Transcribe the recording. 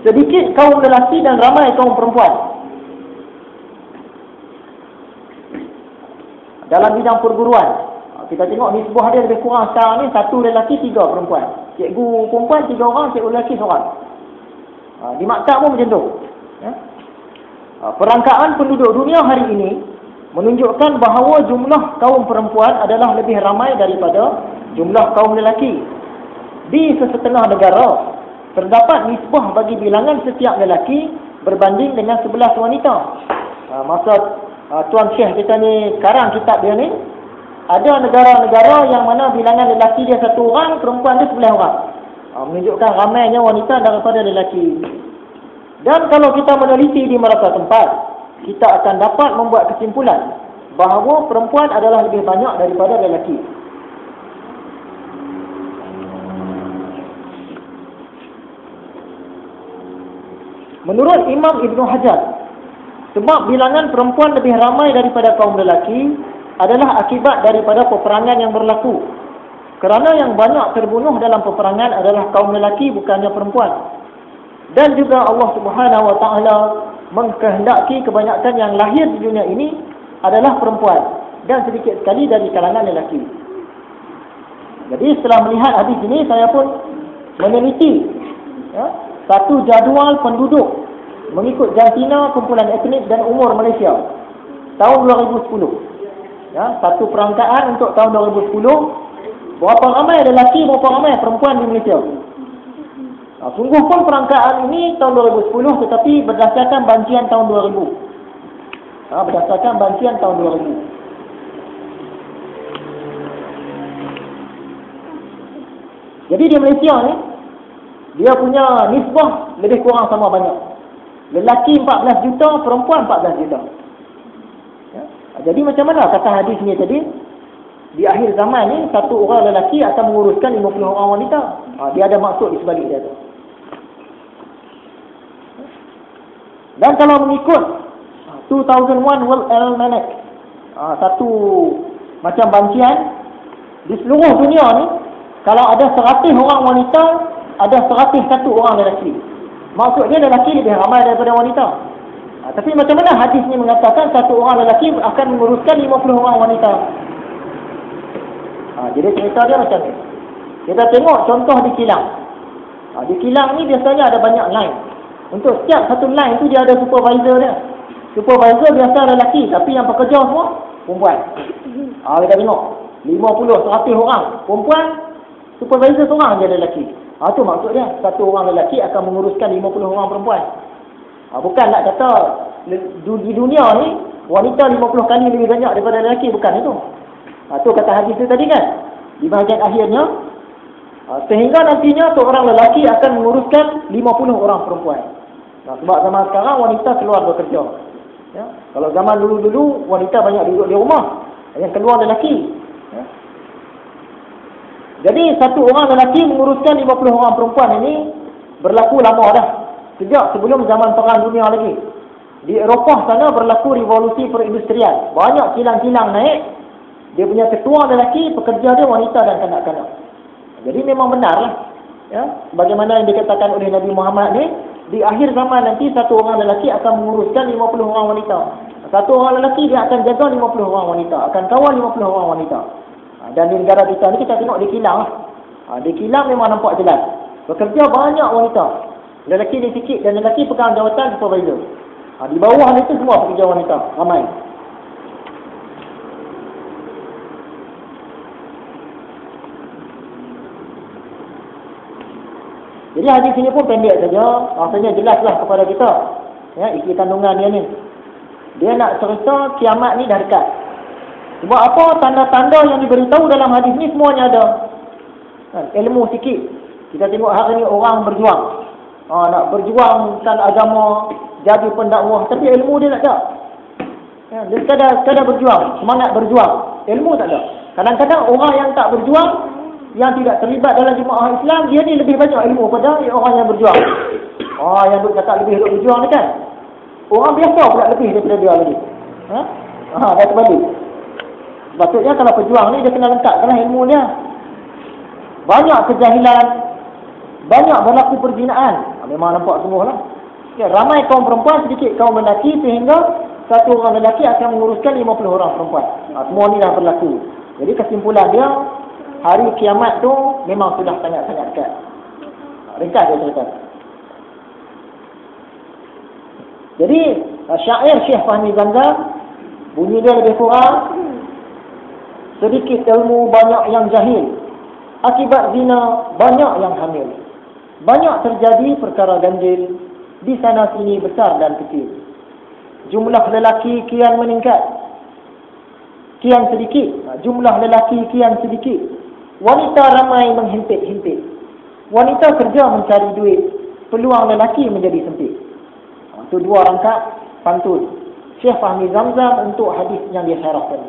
sedikit kaum lelaki dan ramai kaum perempuan. Dalam bidang perguruan, kita tengok nisbah dia lebih kurang sekarang ni 1 lelaki 3 perempuan. Cikgu perempuan 3 orang, cikgu lelaki 1 orang. Di maktab pun macam tu. Perangkaan penduduk dunia hari ini menunjukkan bahawa jumlah kaum perempuan adalah lebih ramai daripada jumlah kaum lelaki. Di sesetengah negara terdapat nisbah bagi bilangan setiap lelaki berbanding dengan 11 wanita. Masa Tuan Syekh kita ni karang kitab dia ni, ada negara-negara yang mana bilangan lelaki dia 1 orang, perempuan dia 11 orang. Menunjukkan ramainya wanita daripada lelaki. Dan kalau kita meneliti di merata tempat, kita akan dapat membuat kesimpulan bahawa perempuan adalah lebih banyak daripada lelaki. Menurut Imam Ibn Hajar, sebab bilangan perempuan lebih ramai daripada kaum lelaki adalah akibat daripada peperangan yang berlaku. Kerana yang banyak terbunuh dalam peperangan adalah kaum lelaki, bukannya perempuan. Dan juga Allah Subhanahu Wa Taala mengkehendaki kebanyakan yang lahir di dunia ini adalah perempuan dan sedikit sekali dari kalangan lelaki. Jadi setelah melihat hadis ini, saya pun meneliti satu jadual penduduk mengikut jantina kumpulan etnik dan umur Malaysia tahun 2010. Satu perangkaan untuk tahun 2010, berapa ramai lelaki, berapa ramai perempuan di Malaysia. Sungguh pun perangkaan ini tahun 2010, tetapi berdasarkan bancian tahun 2000. Berdasarkan bancian tahun 2000. Jadi di Malaysia ni, dia punya nisbah lebih kurang sama banyak. Lelaki 14 juta, perempuan 14 juta. Jadi macam mana kata hadis ni tadi? Di akhir zaman ni, 1 orang lelaki akan menguruskan 50 orang wanita. Dia ada maksud di sebalik dia tu. Dan kalau mengikut 2001 World Almanac, satu macam bancian, di seluruh dunia ni, kalau ada 100 orang wanita, ada 101 orang lelaki. Maksudnya lelaki lebih ramai daripada wanita. Tapi macam mana hadis ni mengatakan 1 orang lelaki akan menguruskan 50 orang wanita? Jadi cerita dia macam ni. Kita tengok contoh di kilang. Di kilang ni biasanya ada banyak line. Untuk setiap satu line tu dia ada supervisor dia. Supervisor biasa lelaki, tapi yang bekerja semua perempuan. Kita tengok 50-100 orang perempuan, supervisor seorang je lelaki. Itu maksud dia, 1 orang lelaki akan menguruskan 50 orang perempuan. Bukan nak kata di dunia ni wanita 50 kali lebih banyak daripada lelaki, bukan itu. Itu kata hadis itu tadi kan. Di bahagian akhirnya, sehingga nantinya seorang lelaki akan menguruskan 50 orang perempuan. Sebab zaman sekarang wanita keluar bekerja. Kalau zaman dulu-dulu wanita banyak duduk di rumah, yang keluar lelaki. Jadi 1 orang lelaki menguruskan 50 orang perempuan ini berlaku lama dah. Sejak sebelum zaman perang dunia lagi. Di Eropah sana berlaku revolusi perindustrian. Banyak kilang-kilang naik. Dia punya ketua lelaki, pekerja dia wanita dan kanak-kanak. Jadi memang benar lah. Bagaimana yang dikatakan oleh Nabi Muhammad ni, di akhir zaman nanti 1 orang lelaki akan menguruskan 50 orang wanita. 1 orang lelaki dia akan jaga 50 orang wanita, akan kawal 50 orang wanita. Dan di negara kita ni kita tengok di kilang. Di kilang memang nampak jelas. Bekerja banyak wanita. Lelaki ni sikit dan lelaki pegang jawatan supervisor. Di bawah ni tu semua pekerja wanita, ramai. Jadi hadis ini pun pendek saja, rasanya jelaslah kepada kita. Isi kandungan dia ni. Dia nak cerita kiamat ni dah dekat. Sebab apa? Tanda-tanda yang diberitahu dalam hadis ni semuanya ada. Ilmu sikit. Kita tengok hari ni orang berjuang. Nak berjuangkan agama, jadi pendakwah, tapi ilmu dia tak ada. Dia sekadar berjuang, semangat berjuang, ilmu tak ada. Kadang-kadang orang yang tak berjuang, yang tidak terlibat dalam jemaah Islam, dia ni lebih banyak ilmu pada orang yang berjuang. Yang duk kata lebih duk berjuang ni kan, orang biasa pula lebih daripada dia lagi. Dah terbalik. Sepatutnya kalau pejuang ni dia kena lengkapkan ilmu dia. Banyak kejahilan, banyak berlaku perzinaan. Memang nampak semua lah. Ya, ramai kaum perempuan, sedikit kaum lelaki, sehingga satu orang lelaki akan menguruskan 50 orang perempuan. Semua ni dah berlaku. Jadi kesimpulan dia, hari kiamat tu memang sudah sangat-sangat dekat. Ringkas dia cerita. Jadi syair Syekh Fahmi Zamzam, bunyi dia lebih kurang, sedikit ilmu banyak yang jahil, akibat zina banyak yang hamil, banyak terjadi perkara ganjil, di sana sini besar dan kecil. Jumlah lelaki kian meningkat, kian sedikit. Jumlah lelaki kian sedikit. Wanita ramai menghimpit-himpit. Wanita kerja mencari duit, peluang lelaki menjadi sempit. Itu dua rangkap pantun Syekh Fahmi Zamzam untuk hadis yang dia syarahkan.